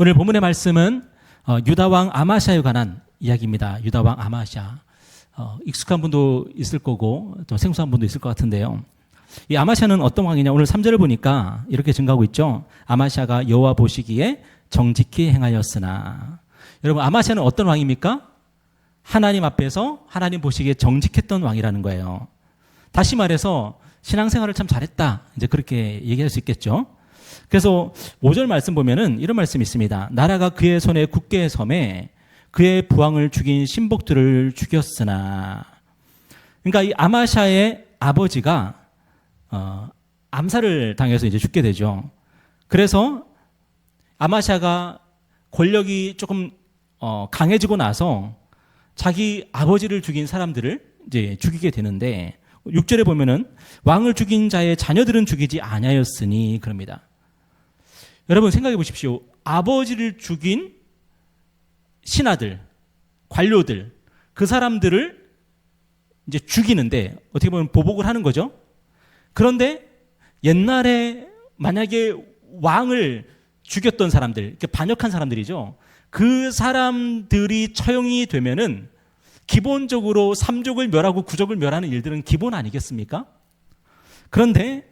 오늘 본문의 말씀은 유다왕 아마시아에 관한 이야기입니다. 유다왕 아마시아. 익숙한 분도 있을 거고 좀 생소한 분도 있을 것 같은데요. 이 아마시아는 어떤 왕이냐? 오늘 3절을 보니까 이렇게 증가하고 있죠. 아마시아가 여호와 보시기에 정직히 행하였으나. 여러분, 아마시아는 어떤 왕입니까? 하나님 앞에서 하나님 보시기에 정직했던 왕이라는 거예요. 다시 말해서 신앙생활을 참 잘했다, 이제 그렇게 얘기할 수 있겠죠. 그래서 5절 말씀 보면은 이런 말씀이 있습니다. 나라가 그의 손에 굳게 섬에 그의 부왕을 죽인 신복들을 죽였으나. 그러니까 이 아마시아의 아버지가 암살을 당해서 이제 죽게 되죠. 그래서 아마시아가 권력이 조금 강해지고 나서 자기 아버지를 죽인 사람들을 이제 죽이게 되는데, 6절에 보면은 왕을 죽인 자의 자녀들은 죽이지 아니하였으니 그럽니다. 여러분 생각해 보십시오. 아버지를 죽인 신하들, 관료들, 그 사람들을 이제 죽이는데 어떻게 보면 보복을 하는 거죠. 그런데 옛날에 만약에 왕을 죽였던 사람들, 이렇게 반역한 사람들이죠. 그 사람들이 처형이 되면은 기본적으로 3족을 멸하고 9족을 멸하는 일들은 기본 아니겠습니까? 그런데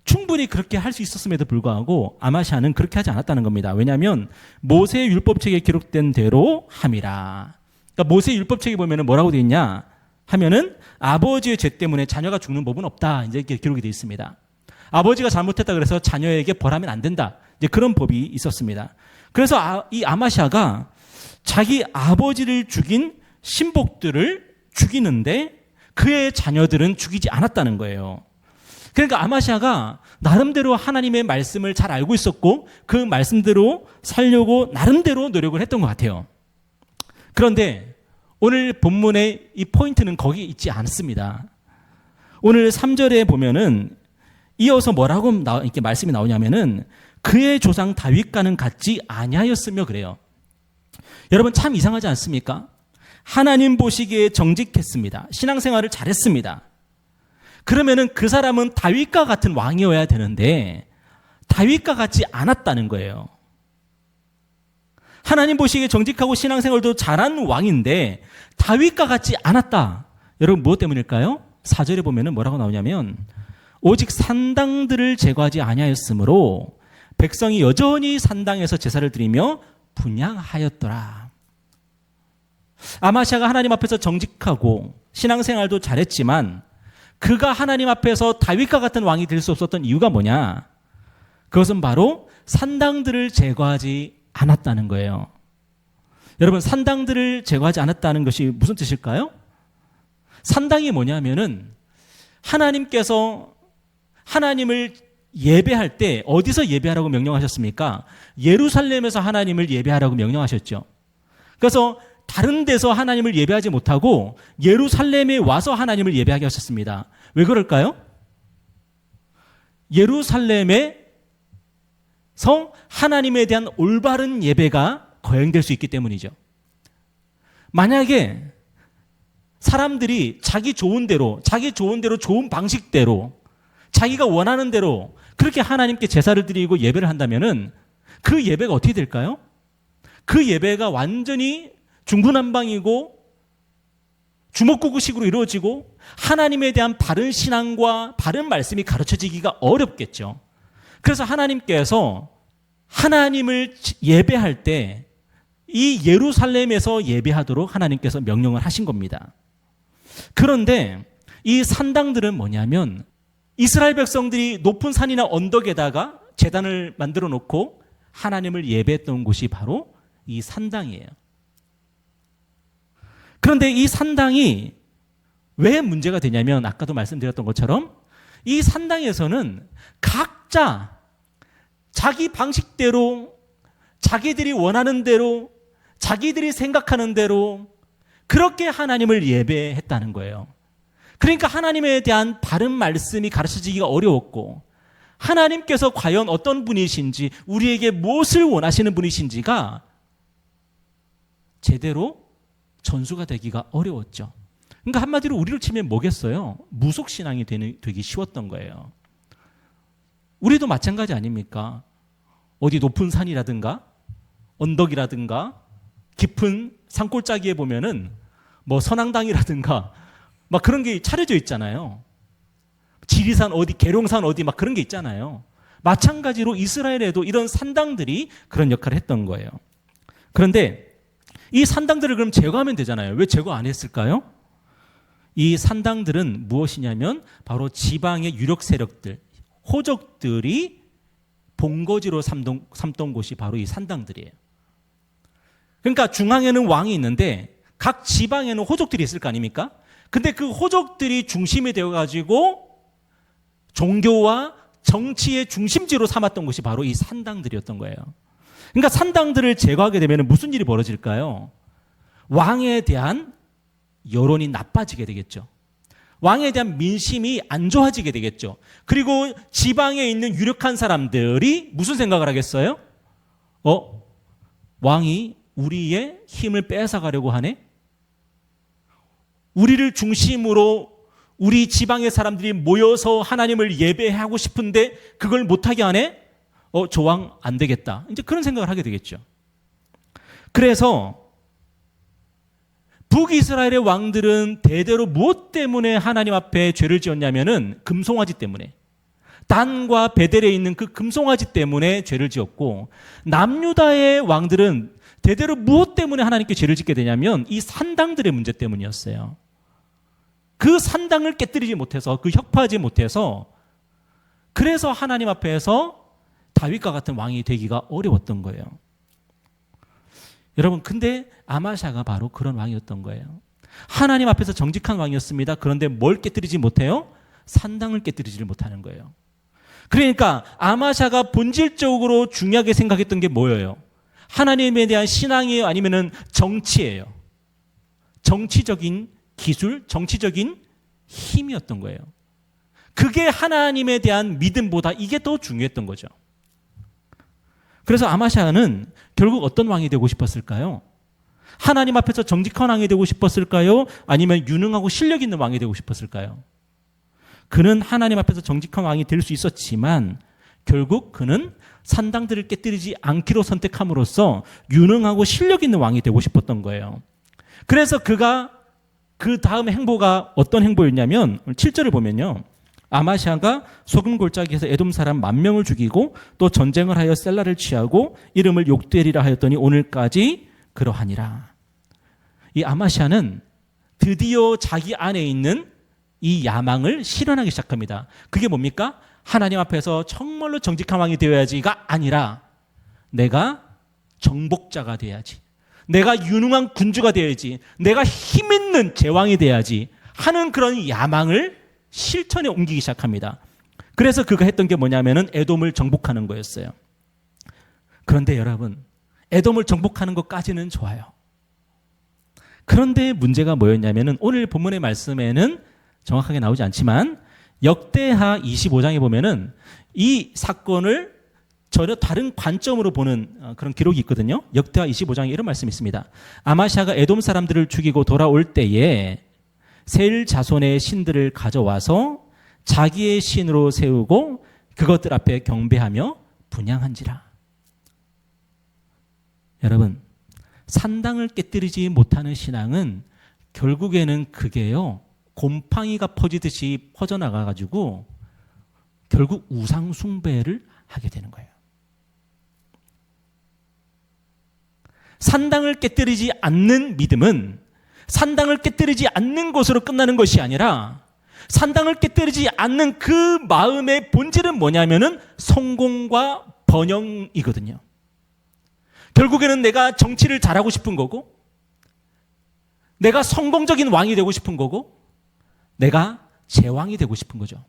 충분히 그렇게 할 수 있었음에도 불구하고 아마시아는 그렇게 하지 않았다는 겁니다. 왜냐하면 모세의 율법책에 기록된 대로 함이라. 그러니까 모세의 율법책에 보면은 뭐라고 되어 있냐 하면은 아버지의 죄 때문에 자녀가 죽는 법은 없다, 이제 이렇게 기록이 되어 있습니다. 아버지가 잘못했다 그래서 자녀에게 벌하면 안 된다, 이제 그런 법이 있었습니다. 그래서 이 아마시아가 자기 아버지를 죽인 신복들을 죽이는데 그의 자녀들은 죽이지 않았다는 거예요. 그러니까 아마시아가 나름대로 하나님의 말씀을 잘 알고 있었고 그 말씀대로 살려고 나름대로 노력을 했던 것 같아요. 그런데 오늘 본문의 이 포인트는 거기 있지 않습니다. 오늘 3절에 보면은 이어서 뭐라고 이렇게 말씀이 나오냐면은 그의 조상 다윗과는 같지 아니하였으며 그래요. 여러분 참 이상하지 않습니까? 하나님 보시기에 정직했습니다. 신앙생활을 잘했습니다. 그러면은 그 사람은 다윗과 같은 왕이어야 되는데 다윗과 같지 않았다는 거예요. 하나님 보시기에 정직하고 신앙생활도 잘한 왕인데 다윗과 같지 않았다. 여러분 무엇 때문일까요? 4절에 보면은 뭐라고 나오냐면 오직 산당들을 제거하지 아니하였으므로 백성이 여전히 산당에서 제사를 드리며 분향하였더라. 아마시아가 하나님 앞에서 정직하고 신앙생활도 잘했지만 그가 하나님 앞에서 다윗과 같은 왕이 될 수 없었던 이유가 뭐냐? 그것은 바로 산당들을 제거하지 않았다는 거예요. 여러분 산당들을 제거하지 않았다는 것이 무슨 뜻일까요? 산당이 뭐냐면은 하나님께서 하나님을 예배할 때 어디서 예배하라고 명령하셨습니까? 예루살렘에서 하나님을 예배하라고 명령하셨죠. 그래서 다른 데서 하나님을 예배하지 못하고 예루살렘에 와서 하나님을 예배하게 하셨습니다. 왜 그럴까요? 예루살렘에서 하나님에 대한 올바른 예배가 거행될 수 있기 때문이죠. 만약에 사람들이 자기 좋은 대로 좋은 방식대로 자기가 원하는 대로 그렇게 하나님께 제사를 드리고 예배를 한다면은 그 예배가 어떻게 될까요? 그 예배가 완전히 중구난방이고 주먹구구식으로 이루어지고 하나님에 대한 바른 신앙과 바른 말씀이 가르쳐지기가 어렵겠죠. 그래서 하나님께서 하나님을 예배할 때 이 예루살렘에서 예배하도록 하나님께서 명령을 하신 겁니다. 그런데 이 산당들은 뭐냐면 이스라엘 백성들이 높은 산이나 언덕에다가 제단을 만들어 놓고 하나님을 예배했던 곳이 바로 이 산당이에요. 그런데 이 산당이 왜 문제가 되냐면 아까도 말씀드렸던 것처럼 이 산당에서는 각자 자기 방식대로 자기들이 원하는 대로 자기들이 생각하는 대로 그렇게 하나님을 예배했다는 거예요. 그러니까 하나님에 대한 바른 말씀이 가르쳐지기가 어려웠고 하나님께서 과연 어떤 분이신지 우리에게 무엇을 원하시는 분이신지가 제대로 전수가 되기가 어려웠죠. 그러니까 한마디로 우리를 치면 뭐겠어요? 무속신앙이 되기 쉬웠던 거예요. 우리도 마찬가지 아닙니까? 어디 높은 산이라든가 언덕이라든가 깊은 산골짜기에 보면은 뭐 선앙당이라든가 막 그런 게 차려져 있잖아요. 지리산 어디, 계룡산 어디 막 그런 게 있잖아요. 마찬가지로 이스라엘에도 이런 산당들이 그런 역할을 했던 거예요. 그런데 이 산당들을 그럼 제거하면 되잖아요. 왜 제거 안 했을까요? 이 산당들은 무엇이냐면 바로 지방의 유력 세력들, 호족들이 본거지로 삼던 곳이 바로 이 산당들이에요. 그러니까 중앙에는 왕이 있는데 각 지방에는 호족들이 있을 거 아닙니까? 근데 그 호족들이 중심이 되어가지고 종교와 정치의 중심지로 삼았던 곳이 바로 이 산당들이었던 거예요. 그러니까 산당들을 제거하게 되면 무슨 일이 벌어질까요? 왕에 대한 여론이 나빠지게 되겠죠. 왕에 대한 민심이 안 좋아지게 되겠죠. 그리고 지방에 있는 유력한 사람들이 무슨 생각을 하겠어요? 왕이 우리의 힘을 뺏어가려고 하네? 우리를 중심으로 우리 지방의 사람들이 모여서 하나님을 예배하고 싶은데 그걸 못하게 하네? 저 왕 안 되겠다. 이제 그런 생각을 하게 되겠죠. 그래서 북이스라엘의 왕들은 대대로 무엇 때문에 하나님 앞에 죄를 지었냐면은 금송아지 때문에, 단과 베델에 있는 그 금송아지 때문에 죄를 지었고, 남유다의 왕들은 대대로 무엇 때문에 하나님께 죄를 짓게 되냐면 이 산당들의 문제 때문이었어요. 그 산당을 깨뜨리지 못해서, 그 혁파하지 못해서, 그래서 하나님 앞에서 다윗과 같은 왕이 되기가 어려웠던 거예요. 여러분, 근데 아마샤가 바로 그런 왕이었던 거예요. 하나님 앞에서 정직한 왕이었습니다. 그런데 뭘 깨뜨리지 못해요? 산당을 깨뜨리지 못하는 거예요. 그러니까 아마샤가 본질적으로 중요하게 생각했던 게 뭐예요? 하나님에 대한 신앙이에요? 아니면은 정치예요? 정치적인 기술, 정치적인 힘이었던 거예요. 그게 하나님에 대한 믿음보다 이게 더 중요했던 거죠. 그래서 아마샤는 결국 어떤 왕이 되고 싶었을까요? 하나님 앞에서 정직한 왕이 되고 싶었을까요? 아니면 유능하고 실력 있는 왕이 되고 싶었을까요? 그는 하나님 앞에서 정직한 왕이 될 수 있었지만 결국 그는 산당들을 깨뜨리지 않기로 선택함으로써 유능하고 실력 있는 왕이 되고 싶었던 거예요. 그래서 그가 그 다음 행보가 어떤 행보였냐면 7절을 보면요. 아마샤가 소금 골짜기에서 에돔 사람 10,000명을 죽이고 또 전쟁을 하여 셀라를 취하고 이름을 욕되리라 하였더니 오늘까지 그러하니라. 이 아마샤는 드디어 자기 안에 있는 이 야망을 실현하기 시작합니다. 그게 뭡니까? 하나님 앞에서 정말로 정직한 왕이 되어야지가 아니라 내가 정복자가 돼야지, 내가 유능한 군주가 되어야지, 내가 힘 있는 제왕이 돼야지 하는 그런 야망을 실천에 옮기기 시작합니다. 그래서 그가 했던 게 뭐냐면은 에돔을 정복하는 거였어요. 그런데 여러분, 에돔을 정복하는 것까지는 좋아요. 그런데 문제가 뭐였냐면은 오늘 본문의 말씀에는 정확하게 나오지 않지만 역대하 25장에 보면은 이 사건을 전혀 다른 관점으로 보는 그런 기록이 있거든요. 역대하 25장에 이런 말씀이 있습니다. 아마샤가 에돔 사람들을 죽이고 돌아올 때에 셀 자손의 신들을 가져와서 자기의 신으로 세우고 그것들 앞에 경배하며 분향한지라. 여러분, 산당을 깨뜨리지 못하는 신앙은 결국에는 그게요, 곰팡이가 퍼지듯이 퍼져나가가지고 결국 우상 숭배를 하게 되는 거예요. 산당을 깨뜨리지 않는 믿음은 산당을 깨뜨리지 않는 것으로 끝나는 것이 아니라 산당을 깨뜨리지 않는 그 마음의 본질은 뭐냐면은 성공과 번영이거든요. 결국에는 내가 정치를 잘하고 싶은 거고, 내가 성공적인 왕이 되고 싶은 거고, 내가 제왕이 되고 싶은 거죠.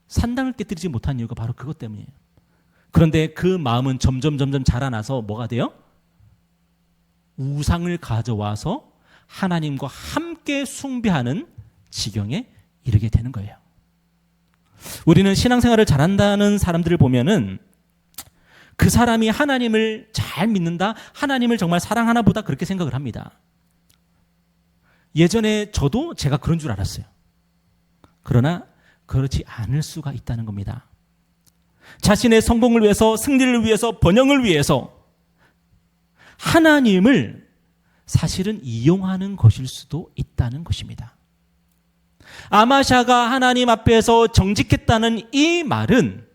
산당을 깨뜨리지 못한 이유가 바로 그것 때문이에요. 그런데 그 마음은 점점 자라나서 뭐가 돼요? 우상을 가져와서 하나님과 함께 숭배하는 지경에 이르게 되는 거예요. 우리는 신앙생활을 잘한다는 사람들을 보면은 그 사람이 하나님을 잘 믿는다, 하나님을 정말 사랑하나 보다 그렇게 생각을 합니다. 예전에 저도 제가 그런 줄 알았어요. 그러나 그렇지 않을 수가 있다는 겁니다. 자신의 성공을 위해서, 승리를 위해서, 번영을 위해서 하나님을 사실은 이용하는 것일 수도 있다는 것입니다. 아마샤가 하나님 앞에서 정직했다는 이 말은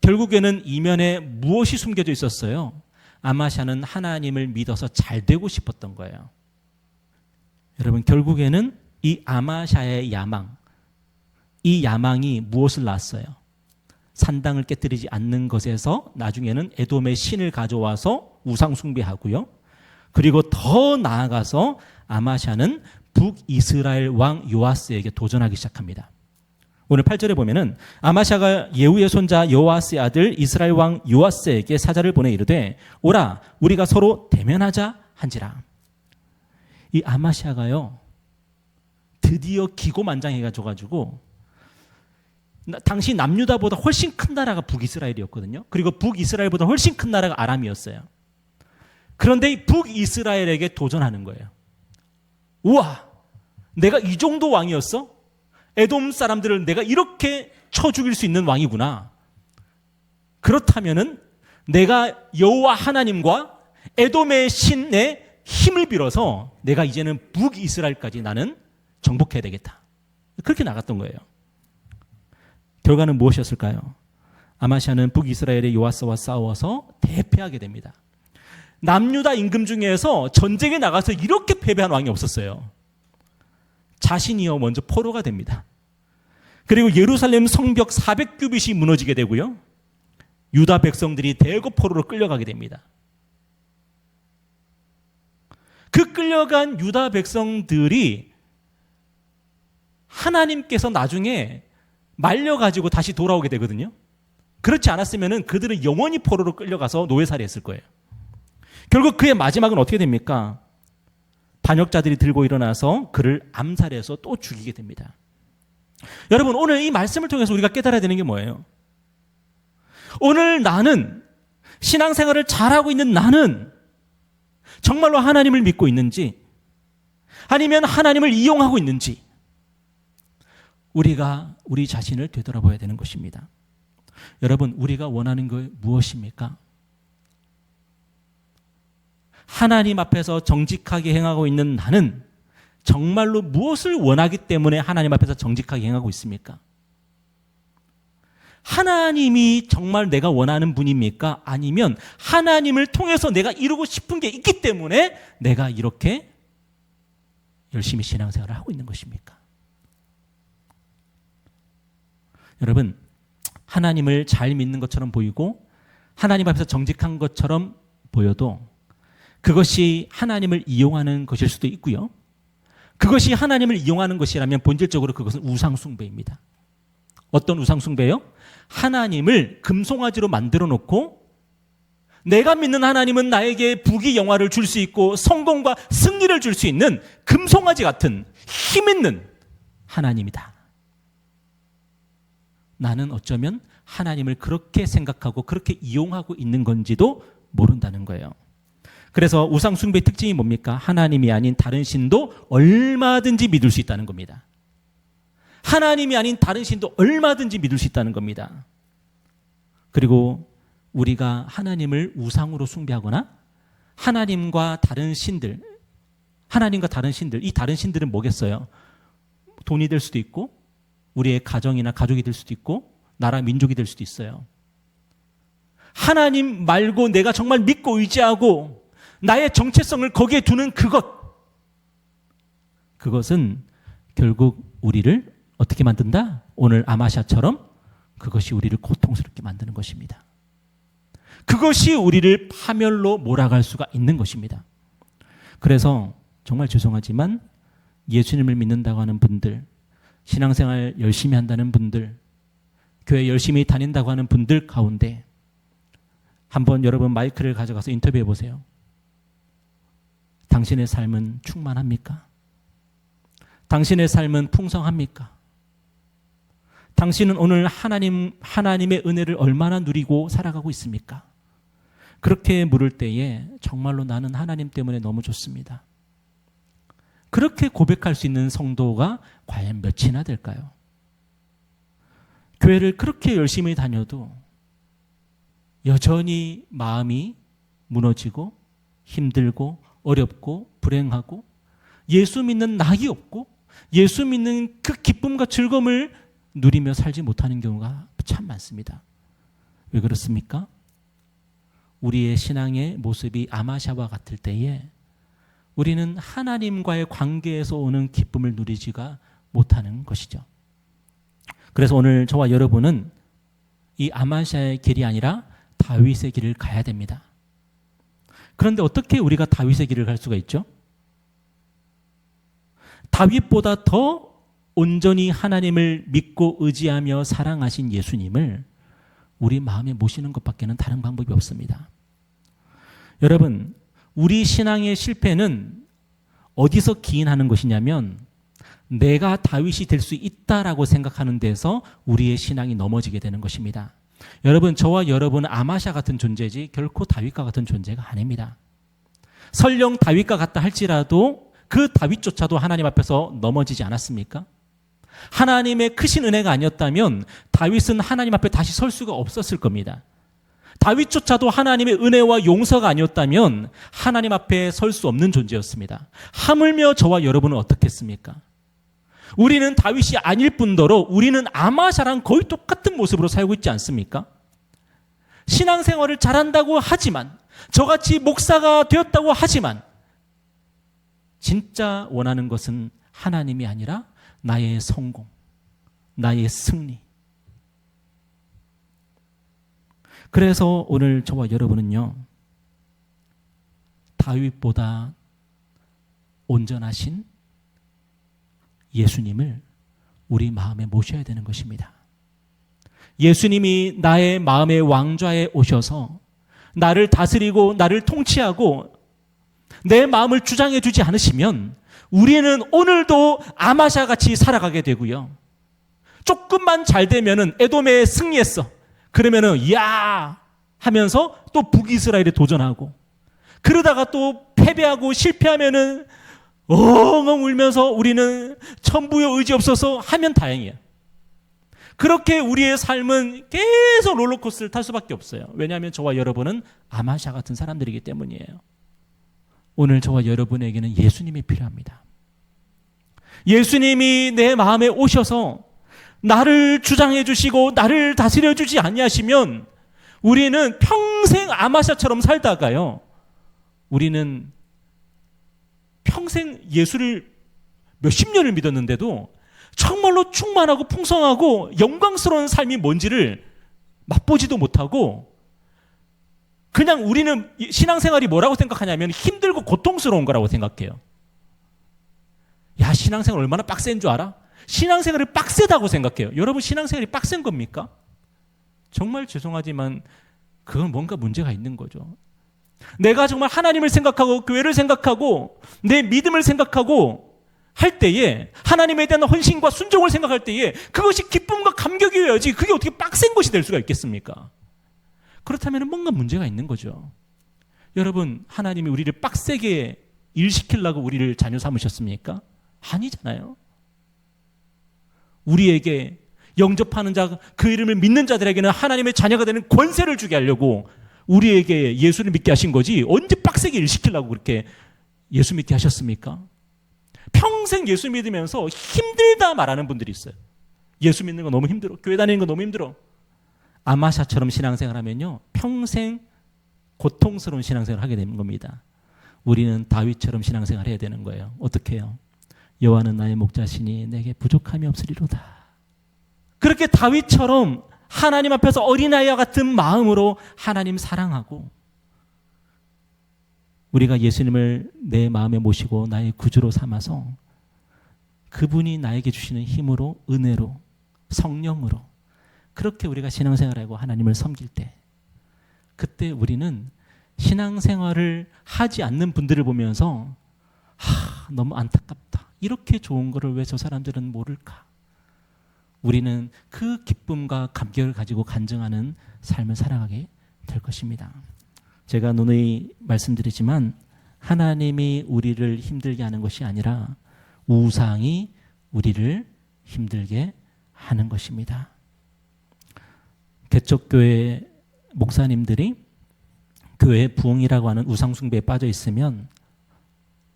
결국에는 이면에 무엇이 숨겨져 있었어요? 아마샤는 하나님을 믿어서 잘 되고 싶었던 거예요. 여러분, 결국에는 이 아마샤의 야망, 이 야망이 무엇을 낳았어요? 산당을 깨뜨리지 않는 것에서 나중에는 에돔의 신을 가져와서 우상 숭배하고요. 그리고 더 나아가서 아마샤는 북이스라엘 왕 요아스에게 도전하기 시작합니다. 오늘 8절에 보면은 아마샤가 예후의 손자 요아스의 아들 이스라엘 왕 요아스에게 사자를 보내 이르되 오라 우리가 서로 대면하자 한지라. 이 아마샤가요 드디어 기고만장해가지고 당시 남유다보다 훨씬 큰 나라가 북이스라엘이었거든요. 그리고 북이스라엘보다 훨씬 큰 나라가 아람이었어요. 그런데 이 북이스라엘에게 도전하는 거예요. 우와, 내가 이 정도 왕이었어? 에돔 사람들을 내가 이렇게 쳐 죽일 수 있는 왕이구나. 그렇다면은 내가 여호와 하나님과 에돔의 신의 힘을 빌어서 내가 이제는 북이스라엘까지 나는 정복해야 되겠다. 그렇게 나갔던 거예요. 결과는 무엇이었을까요? 아마샤는 북이스라엘의 요아스와 싸워서 대패하게 됩니다. 남유다 임금 중에서 전쟁에 나가서 이렇게 패배한 왕이 없었어요. 자신이요 먼저 포로가 됩니다. 그리고 예루살렘 성벽 400규빗이 무너지게 되고요. 유다 백성들이 대거 포로로 끌려가게 됩니다. 그 끌려간 유다 백성들이 하나님께서 나중에 말려가지고 다시 돌아오게 되거든요. 그렇지 않았으면 그들은 영원히 포로로 끌려가서 노예살이 했을 거예요. 결국 그의 마지막은 어떻게 됩니까? 반역자들이 들고 일어나서 그를 암살해서 또 죽이게 됩니다. 여러분, 오늘 이 말씀을 통해서 우리가 깨달아야 되는 게 뭐예요? 오늘 나는 신앙생활을 잘하고 있는 나는 정말로 하나님을 믿고 있는지 아니면 하나님을 이용하고 있는지 우리가 우리 자신을 되돌아봐야 되는 것입니다. 여러분, 우리가 원하는 것 무엇입니까? 하나님 앞에서 정직하게 행하고 있는 나는 정말로 무엇을 원하기 때문에 하나님 앞에서 정직하게 행하고 있습니까? 하나님이 정말 내가 원하는 분입니까? 아니면 하나님을 통해서 내가 이루고 싶은 게 있기 때문에 내가 이렇게 열심히 신앙생활을 하고 있는 것입니까? 여러분, 하나님을 잘 믿는 것처럼 보이고 하나님 앞에서 정직한 것처럼 보여도 그것이 하나님을 이용하는 것일 수도 있고요. 그것이 하나님을 이용하는 것이라면 본질적으로 그것은 우상숭배입니다. 어떤 우상숭배요? 하나님을 금송아지로 만들어 놓고 내가 믿는 하나님은 나에게 부귀 영화를 줄 수 있고 성공과 승리를 줄 수 있는 금송아지 같은 힘 있는 하나님이다. 나는 어쩌면 하나님을 그렇게 생각하고 그렇게 이용하고 있는 건지도 모른다는 거예요. 그래서 우상숭배의 특징이 뭡니까? 하나님이 아닌 다른 신도 얼마든지 믿을 수 있다는 겁니다. 하나님이 아닌 다른 신도 얼마든지 믿을 수 있다는 겁니다. 그리고 우리가 하나님을 우상으로 숭배하거나 하나님과 다른 신들, 이 다른 신들은 뭐겠어요? 돈이 될 수도 있고 우리의 가정이나 가족이 될 수도 있고 나라 민족이 될 수도 있어요. 하나님 말고 내가 정말 믿고 의지하고 나의 정체성을 거기에 두는 그것은 결국 우리를 어떻게 만든다? 오늘 아마샤처럼 그것이 우리를 고통스럽게 만드는 것입니다. 그것이 우리를 파멸로 몰아갈 수가 있는 것입니다. 그래서 정말 죄송하지만 예수님을 믿는다고 하는 분들, 신앙생활 열심히 한다는 분들, 교회 열심히 다닌다고 하는 분들 가운데 한번 여러분 마이크를 가져가서 인터뷰해 보세요. 당신의 삶은 충만합니까? 당신의 삶은 풍성합니까? 당신은 오늘 하나님의 은혜를 얼마나 누리고 살아가고 있습니까? 그렇게 물을 때에 정말로 나는 하나님 때문에 너무 좋습니다. 그렇게 고백할 수 있는 성도가 과연 몇이나 될까요? 교회를 그렇게 열심히 다녀도 여전히 마음이 무너지고 힘들고 어렵고 불행하고 예수 믿는 낙이 없고 예수 믿는 그 기쁨과 즐거움을 누리며 살지 못하는 경우가 참 많습니다. 왜 그렇습니까? 우리의 신앙의 모습이 아마샤와 같을 때에 우리는 하나님과의 관계에서 오는 기쁨을 누리지가 못하는 것이죠. 그래서 오늘 저와 여러분은 이 아마샤의 길이 아니라 다윗의 길을 가야 됩니다. 그런데 어떻게 우리가 다윗의 길을 갈 수가 있죠? 다윗보다 더 온전히 하나님을 믿고 의지하며 사랑하신 예수님을 우리 마음에 모시는 것밖에는 다른 방법이 없습니다. 여러분, 우리 신앙의 실패는 어디서 기인하는 것이냐면 내가 다윗이 될 수 있다라고 생각하는 데서 우리의 신앙이 넘어지게 되는 것입니다. 여러분, 저와 여러분은 아마샤 같은 존재지 결코 다윗과 같은 존재가 아닙니다. 설령 다윗과 같다 할지라도 그 다윗조차도 하나님 앞에서 넘어지지 않았습니까? 하나님의 크신 은혜가 아니었다면 다윗은 하나님 앞에 다시 설 수가 없었을 겁니다. 다윗조차도 하나님의 은혜와 용서가 아니었다면 하나님 앞에 설 수 없는 존재였습니다. 하물며 저와 여러분은 어떻겠습니까? 우리는 다윗이 아닐 뿐더러 우리는 아마샤랑 거의 똑같은 모습으로 살고 있지 않습니까? 신앙생활을 잘한다고 하지만, 저같이 목사가 되었다고 하지만 진짜 원하는 것은 하나님이 아니라 나의 성공, 나의 승리. 그래서 오늘 저와 여러분은요, 다윗보다 온전하신 예수님을 우리 마음에 모셔야 되는 것입니다. 예수님이 나의 마음의 왕좌에 오셔서 나를 다스리고 나를 통치하고 내 마음을 주장해 주지 않으시면 우리는 오늘도 아마샤같이 살아가게 되고요. 조금만 잘 되면은 에돔에 승리했어. 그러면은 야 하면서 또 북이스라엘에 도전하고, 그러다가 또 패배하고 실패하면은 엉엉 울면서 우리는 천부여 의지 없어서 하면 다행이에요. 그렇게 우리의 삶은 계속 롤러코스터를 탈 수밖에 없어요. 왜냐하면 저와 여러분은 아마샤 같은 사람들이기 때문이에요. 오늘 저와 여러분에게는 예수님이 필요합니다. 예수님이 내 마음에 오셔서 나를 주장해 주시고 나를 다스려 주지 아니하시면 우리는 평생 아마샤처럼 살다가요, 우리는 평생 예수를 몇십 년을 믿었는데도 정말로 충만하고 풍성하고 영광스러운 삶이 뭔지를 맛보지도 못하고, 그냥 우리는 신앙생활이 뭐라고 생각하냐면 힘들고 고통스러운 거라고 생각해요. 야, 신앙생활 얼마나 빡센 줄 알아? 신앙생활이 빡세다고 생각해요. 여러분, 신앙생활이 빡센 겁니까? 정말 죄송하지만 그건 뭔가 문제가 있는 거죠. 내가 정말 하나님을 생각하고 교회를 생각하고 내 믿음을 생각하고 할 때에, 하나님에 대한 헌신과 순종을 생각할 때에 그것이 기쁨과 감격이어야지 그게 어떻게 빡센 것이 될 수가 있겠습니까? 그렇다면 뭔가 문제가 있는 거죠. 여러분, 하나님이 우리를 빡세게 일시키려고 우리를 자녀 삼으셨습니까? 아니잖아요. 우리에게 영접하는 자, 그 이름을 믿는 자들에게는 하나님의 자녀가 되는 권세를 주게 하려고 우리에게 예수를 믿게 하신 거지, 언제 빡세게 일시키려고 그렇게 예수 믿게 하셨습니까? 평생 예수 믿으면서 힘들다 말하는 분들이 있어요. 예수 믿는 거 너무 힘들어, 교회 다니는 거 너무 힘들어. 아마샤처럼 신앙생활하면요, 평생 고통스러운 신앙생활을 하게 되는 겁니다. 우리는 다윗처럼 신앙생활을 해야 되는 거예요. 어떻게 해요? 여호와는 나의 목자시니 내게 부족함이 없으리로다. 그렇게 다윗처럼 하나님 앞에서 어린아이와 같은 마음으로 하나님 사랑하고, 우리가 예수님을 내 마음에 모시고 나의 구주로 삼아서 그분이 나에게 주시는 힘으로, 은혜로, 성령으로 그렇게 우리가 신앙생활하고 하나님을 섬길 때, 그때 우리는 신앙생활을 하지 않는 분들을 보면서 너무 안타깝다, 이렇게 좋은 거를 왜 저 사람들은 모를까? 우리는 그 기쁨과 감격을 가지고 간증하는 삶을 살아가게 될 것입니다. 제가 누누이 말씀드리지만 하나님이 우리를 힘들게 하는 것이 아니라 우상이 우리를 힘들게 하는 것입니다. 개척교회 목사님들이 교회 부흥이라고 하는 우상숭배에 빠져 있으면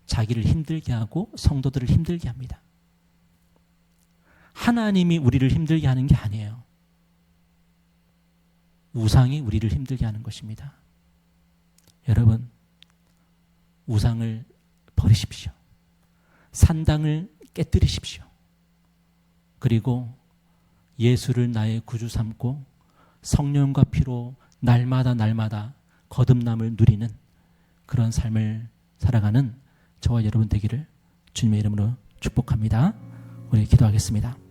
자기를 힘들게 하고 성도들을 힘들게 합니다. 하나님이 우리를 힘들게 하는 게 아니에요. 우상이 우리를 힘들게 하는 것입니다. 여러분, 우상을 버리십시오. 산당을 깨뜨리십시오. 그리고 예수를 나의 구주 삼고 성령과 피로 날마다 거듭남을 누리는 그런 삶을 살아가는 저와 여러분 되기를 주님의 이름으로 축복합니다. 우리 기도하겠습니다.